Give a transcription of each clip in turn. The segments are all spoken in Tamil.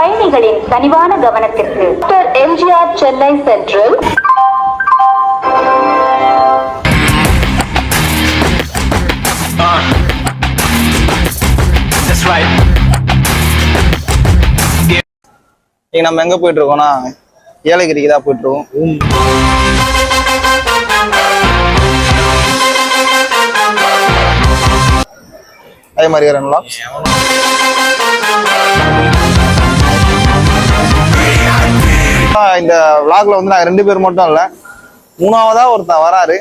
பயணிகளின் கனிவான கவனத்திற்கு டாக்டர் எம்ஜிஆர் சென்னை சென்ட்ரல் நம்ம எங்க போயிட்டு இருக்கோம்னா ஏலகிரிக்கு தான் போயிட்டு இருக்கோம். அதே மாதிரி வரணுங்களா? இந்த vlogல வந்து நாங்க 2 பேர் மட்டும் இல்ல, 3ஆவதா ஒருத்தன் வராரு.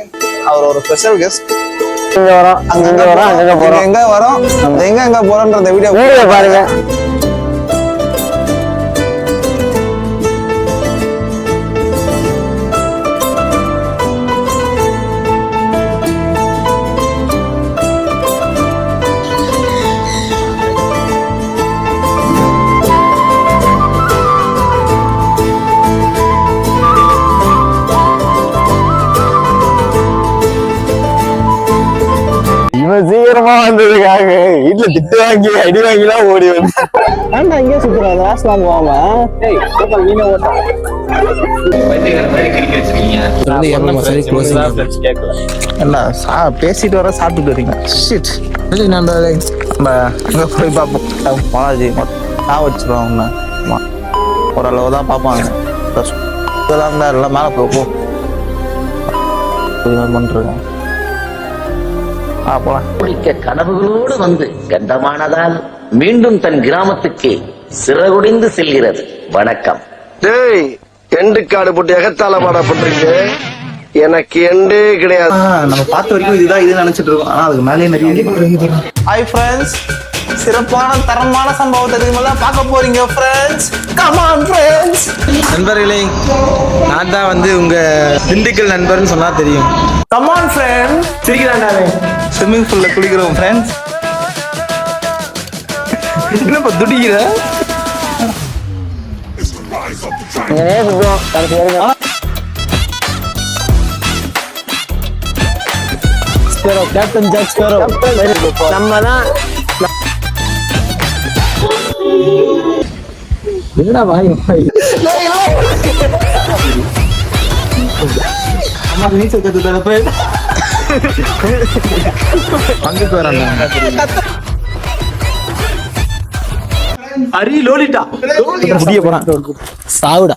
அவர் ஒரு ஸ்பெஷல் கெஸ்ட். இங்க வரோம், அங்க வரோம், அங்க போறோம், எங்க வரோம், எங்க போறோம்ன்ற இந்த வீடியோ பாருங்க. சீக்கிரமா வந்ததுக்காக வீட்டுல திட்டு வாங்கி அடி வாங்கிலாம் ஓடி வந்து ஆனா இங்கே சுத்துறோம். லாஸ்ட்லாம் போகாம பேசிட்டு வர சாப்பிட்டுட்டு வரீங்க. அங்க போய் பார்ப்போம். பாலாஜி நான் வச்சிருவோம். ஓரளவு தான் பார்ப்பாங்க. எல்லாம் மேல போகும் பண்றேன். குளிக்க கனவுகளோடு வந்து கண்டமானதால் மீண்டும் தன் கிராமத்துக்கே சிறகுடிந்து செல்கிறது. வணக்கம். டேய், எண்டு காடு போட்டு எகத்தால பாடப்பட்டிருக்கு. எனக்கு எண்டே கிடையாது. நம்ம பார்த்த வரைக்கும் இதுதான் இது நினைச்சிட்டு இருக்கோம். ஆனா அதுக்கு மேலே நிறைய. ஹாய் ஃப்ரெண்ட்ஸ், சிறப்பான தரமான சம்பவத்தை பார்க்க போறீங்க ஃப்ரெண்ட்ஸ். Come on friends. நண்பர்களே, நான் தான் வந்து உங்க திண்டுக்கல் நண்பர்னு சொன்னா தெரியும். Come on friends. சிரிக்கிறாண்டாவே. ஸ்விம்மிங் பூல்ல குளிக்கிறோம் ஃப்ரெண்ட்ஸ். என்னப்பா துடிக்கிற? கேப்டன் ஜாக் ஸ்பேரோ நம்ம தான். என்னடா வாய் நீச்சல் கத்து தர போய் அங்க போறாங்க. அரி லோலிட்டா முடிய போறான். சாவுடா.